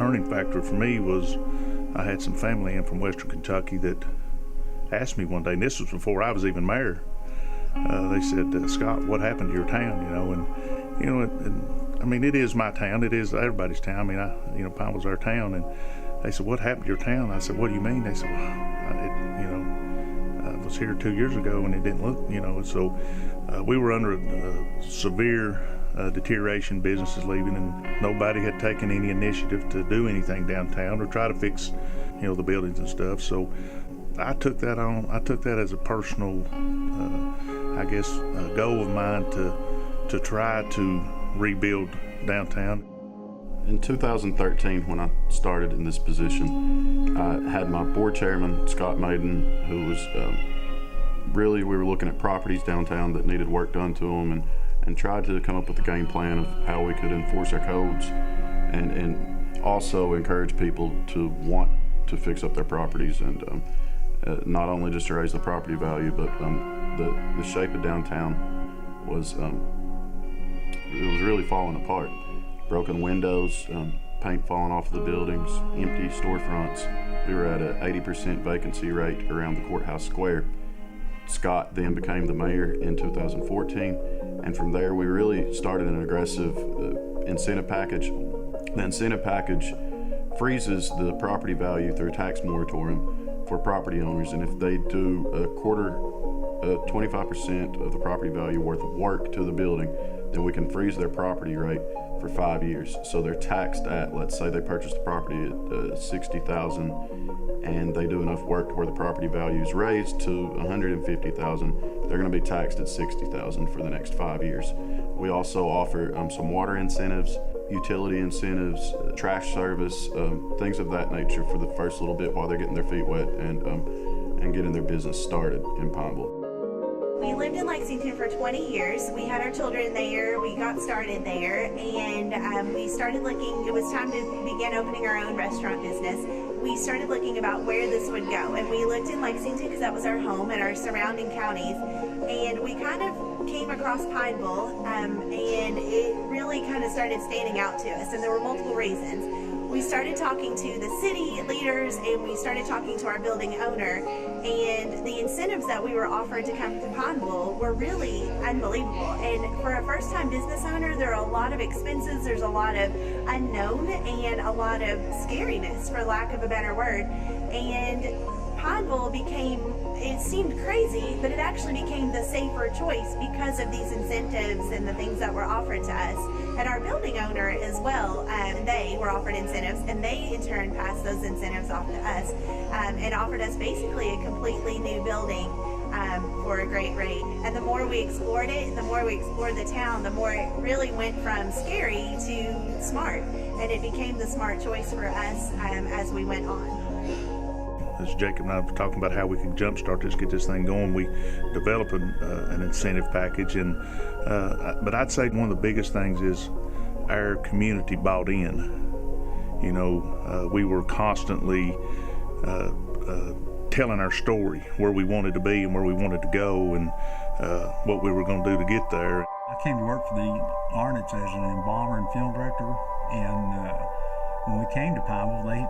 turning factor for me was I had some family in from Western Kentucky that asked me one day, and this was before I was even mayor. They said, Scott, what happened to your town? I mean, it is my town. It is everybody's town. I mean, Pineville's our town. And they said, what happened to your town? I said, what do you mean? They said, well, I was here 2 years ago and it didn't look, So we were under a severe deterioration, businesses leaving, and nobody had taken any initiative to do anything downtown or try to fix, the buildings and stuff. So I took that on. I took that as a personal, goal of mine to try to rebuild downtown. In 2013, when I started in this position, I had my board chairman, Scott Maiden, who was we were looking at properties downtown that needed work done to them and tried to come up with a game plan of how we could enforce our codes and also encourage people to want to fix up their properties and not only just to raise the property value, but the shape of downtown was it was really falling apart. Broken windows, paint falling off of the buildings, empty storefronts. We were at an 80% vacancy rate around the courthouse square. Scott then became the mayor in 2014, and from there we really started an aggressive incentive package. The incentive package freezes the property value through a tax moratorium for property owners, and if they do 25% of the property value worth of work to the building, then we can freeze their property rate for 5 years. So they're taxed at, let's say they purchase the property at $60,000 and they do enough work to where the property value is raised to $150,000, they're gonna be taxed at $60,000 for the next 5 years. We also offer some water incentives, utility incentives, trash service, things of that nature for the first little bit while they're getting their feet wet and getting their business started in Pineville. We lived in Lexington for 20 years. We had our children there. We got started there, and we started looking. It was time to begin opening our own restaurant business. We started looking about where this would go, and we looked in Lexington because that was our home and our surrounding counties, and we kind of came across Pineville, and it really kind of started standing out to us, and there were multiple reasons. We started talking to the city leaders, and we started talking to our building owner, and the incentives that we were offered to come to Pineville were really unbelievable. And for a first-time business owner, there are a lot of expenses, there's a lot of unknown, and a lot of scariness, for lack of a better word. And Pineville it seemed crazy, but it actually became the safer choice because of these incentives and the things that were offered to us. And our building owner as well, they were offered incentives, and they in turn passed those incentives off to us and offered us basically a completely new building for a great rate. And the more we explored it, the more we explored the town, the more it really went from scary to smart. And it became the smart choice for us as we went on. As Jacob and I were talking about how we could jumpstart this, get this thing going, we developed an incentive package. But I'd say one of the biggest things is our community bought in. We were constantly telling our story, where we wanted to be and where we wanted to go, and what we were going to do to get there. I came to work for the Arnott's as an embalmer and film director, and when we came to Pineville, they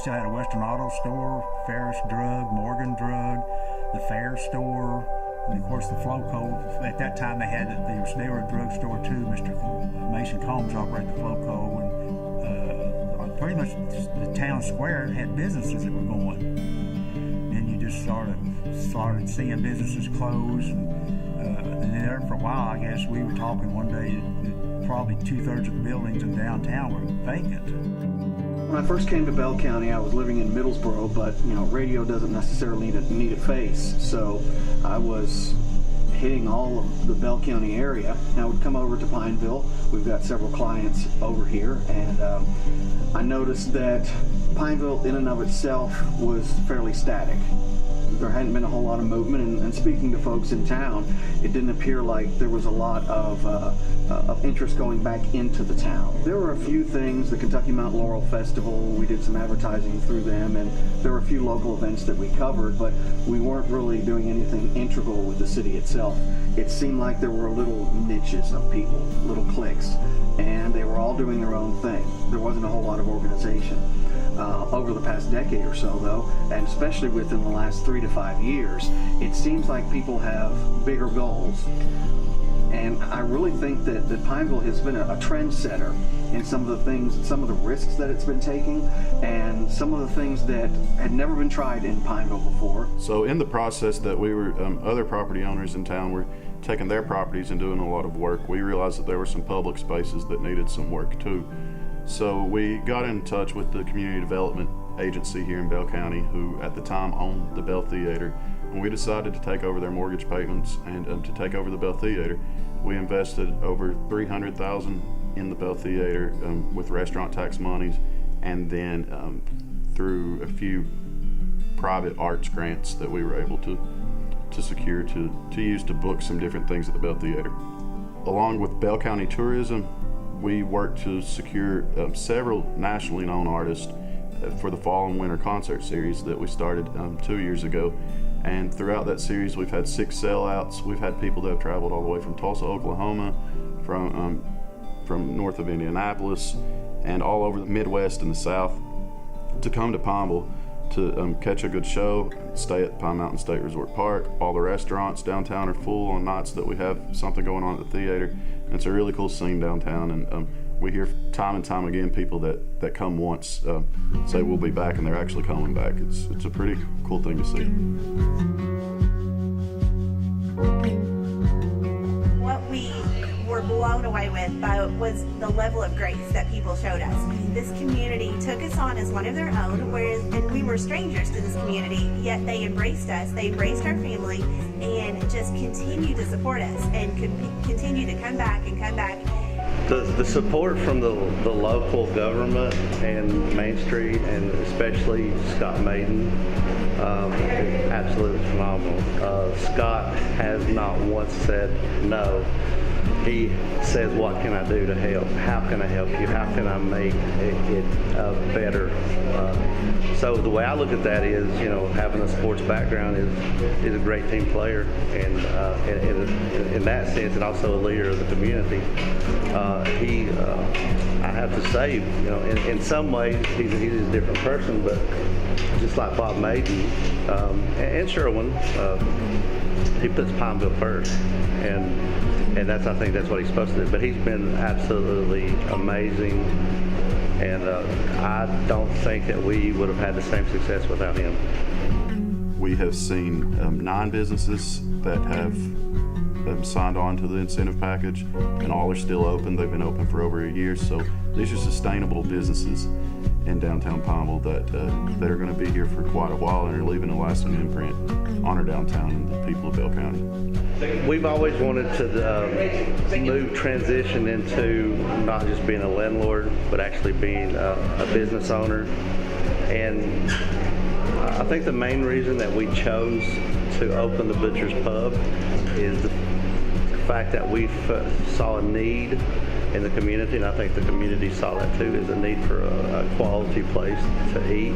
still had a Western Auto Store, Ferris Drug, Morgan Drug, the Fair Store, and of course the Flowco. At that time they were a drug store too. Mr. Mason Combs operated the Flowco, and pretty much the town square had businesses that were going. And you just started seeing businesses close, and there for a while, I guess we were talking one day that probably 2/3 of the buildings in downtown were vacant. When I first came to Bell County, I was living in Middlesboro, but radio doesn't necessarily need a face, so I was hitting all of the Bell County area. And I would come over to Pineville. We've got several clients over here, and I noticed that Pineville in and of itself was fairly static. There hadn't been a whole lot of movement, and speaking to folks in town, it didn't appear like there was a lot of interest going back into the town. There were a few things, the Kentucky Mount Laurel Festival, we did some advertising through them, and there were a few local events that we covered, but we weren't really doing anything integral Pineville with the city itself. It seemed like there were little niches of people, little cliques, and they were all doing their own thing. There wasn't a whole lot of organization. Over the past decade or so, though, and especially within the last 3 to 5 years, it seems like people have bigger goals. And I really think that Pineville has been a trendsetter in some of the things, some of the risks that it's been taking, and some of the things that had never been tried in Pineville before. So in the process that we were, other property owners in town were taking their properties and doing a lot of work, we realized that there were some public spaces that needed some work too. So we got in touch with the community development agency here in Bell County, who at the time owned the Bell Theater, and we decided to take over their mortgage payments and to take over the Bell Theater. We invested over $300,000 in the Bell Theater with restaurant tax monies, and then through a few private arts grants that we were able to secure to use to book some different things at the Bell Theater. Along with Bell County Tourism, we worked to secure several nationally known artists for the fall and winter concert series that we started 2 years ago. And throughout that series, we've had 6 sellouts. We've had people that have traveled all the way from Tulsa, Oklahoma, from north of Indianapolis, and all over the Midwest and the South to come to Pineville to catch a good show, stay at Pine Mountain State Resort Park. All the restaurants downtown are full on nights that we have something going on at the theater. And it's a really cool scene downtown, and we hear time and time again people that come once say we'll be back, and they're actually coming back. It's a pretty cool thing to see. What we were blown away with was the level of grace that people showed us. This community took us on as one of their own, and we were strangers to this community, yet they embraced us, they embraced our family, and just continued to support us and continue to come back and come back. The support from the local government and Main Street, and especially Scott Maiden, is absolutely phenomenal. Scott has not once said no. He says, what can I do to help? How can I help you? How can I make it better? So the way I look at that is, having a sports background is a great team player, and in that sense, and also a leader of the community. I have to say, in some ways, he's a different person, but just like Bob Maiden and Sherwin, he puts Pineville first, and I think that's what he's supposed to do. But he's been absolutely amazing, and I don't think that we would have had the same success without him. We have seen 9 businesses that have signed on to the incentive package, and all are still open. They've been open for over a year, so these are sustainable businesses in downtown Pineville that are going to be here for quite a while and are leaving a lasting imprint on our downtown and the people of Bell County. We've always wanted to transition into not just being a landlord, but actually being a business owner. And I think the main reason that we chose to open the Butcher's Pub is the fact that we saw a need in the community, and I think the community saw that too, is a need for a quality place to eat.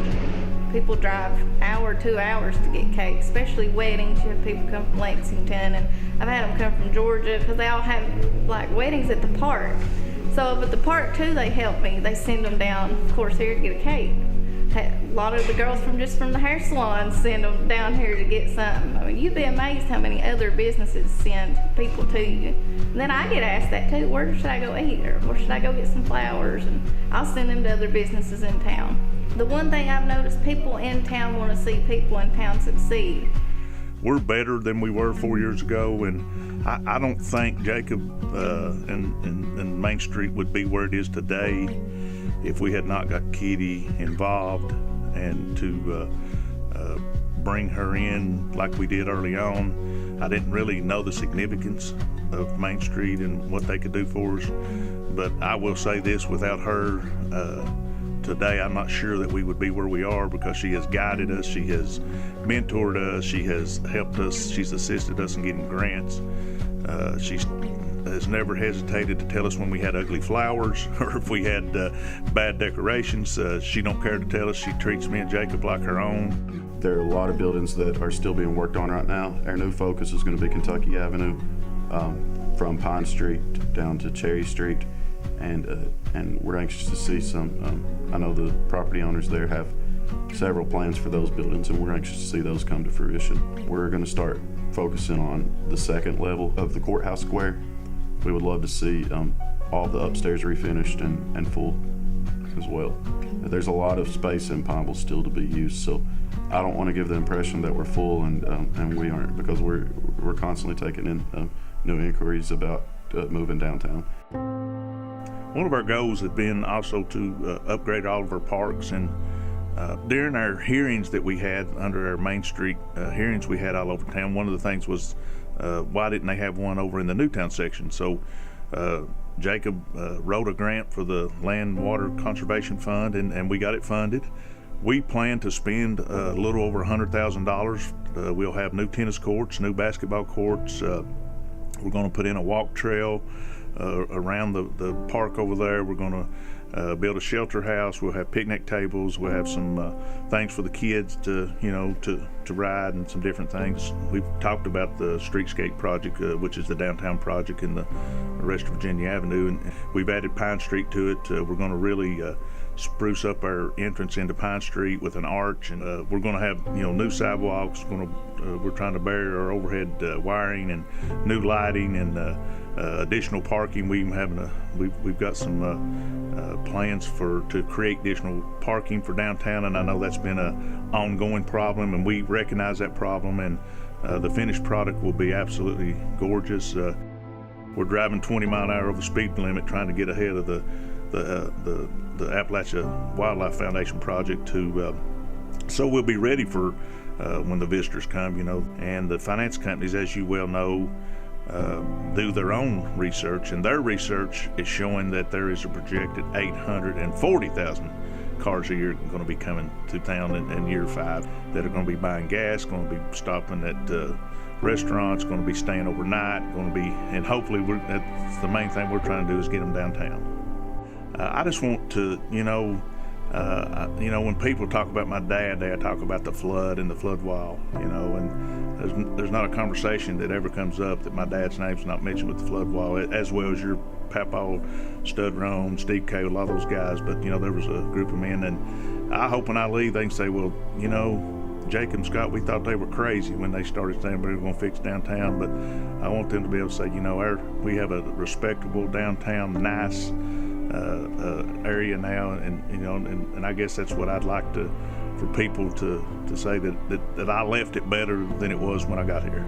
People drive an hour, 2 hours to get cake, especially weddings. You have people come from Lexington, and I've had them come from Georgia because they all have like weddings at the park. So, but the park too, they help me. They send them down, of course, here to get a cake. A lot of the girls from the hair salons send them down here to get something. I mean, you'd be amazed how many other businesses send people to you. And then I get asked that too, where should I go eat, or where should I go get some flowers? And I'll send them to other businesses in town. The one thing I've noticed, people in town want to see people in town succeed. We're better than we were 4 years ago, and I don't think Jacob and Main Street would be where it is today if we had not got Kitty involved, and to bring her in like we did early on. I didn't really know the significance of Main Street and what they could do for us, but I will say this, without her today, I'm not sure that we would be where we are, because she has guided us, she has mentored us, she has helped us, she's assisted us in getting grants. She has never hesitated to tell us when we had ugly flowers or if we had bad decorations. She don't care to tell us. She treats me and Jacob like her own. There are a lot of buildings that are still being worked on right now. Our new focus is going to be Kentucky Avenue, from Pine Street down to Cherry Street, and we're anxious to see some. I know the property owners there have several plans for those buildings, and we're anxious to see those come to fruition. We're going to start focusing on the second level of the courthouse square. We would love to see all the upstairs refinished and full as well. There's a lot of space in Pineville still to be used, so I don't want to give the impression that we're full, and we aren't, because we're constantly taking in new inquiries about moving downtown. One of our goals has been also to upgrade all of our parks, and during our hearings that we had under our Main Street hearings we had all over town, one of the things was why didn't they have one over in the Newtown section? So Jacob wrote a grant for the Land Water Conservation Fund, and we got it funded. We plan to spend a little over $100,000. We'll have new tennis courts, new basketball courts. We're going to put in a walk trail around the park over there. We're going to build a shelter house. We'll have picnic tables. We'll have some things for the kids to ride, and some different things. We've talked about the streetscape project, which is the downtown project in the rest of Virginia Avenue, and we've added Pine Street to it. We're going to really spruce up our entrance into Pine Street with an arch, and we're going to have new sidewalks. We're trying to bury our overhead wiring, and new lighting, and additional parking. We've got some plans to create additional parking for downtown, and I know that's been an ongoing problem, and we recognize that problem, and the finished product will be absolutely gorgeous. We're driving 20 mile an hour over the speed limit, trying to get ahead of the Appalachia Wildlife Foundation project so we'll be ready for when the visitors come, and the finance companies, as you well know, do their own research, and their research is showing that there is a projected 840,000 cars a year going to be coming to town in year 5 that are going to be buying gas, going to be stopping at restaurants, going to be staying overnight, and hopefully that's the main thing we're trying to do is get them downtown. I just want to, when people talk about my dad, they talk about the flood and the flood wall, and there's not a conversation that ever comes up that my dad's name's not mentioned with the flood wall, as well as your Papa, Stud Roan, Steve K, a lot of those guys. But there was a group of men, and I hope when I leave they can say, well, Jake and Scott, we thought they were crazy when they started saying we were going to fix downtown, but I want them to be able to say, we have a respectable downtown, nice area now, and I guess that's what I'd like for people to say that I left it better than it was when I got here.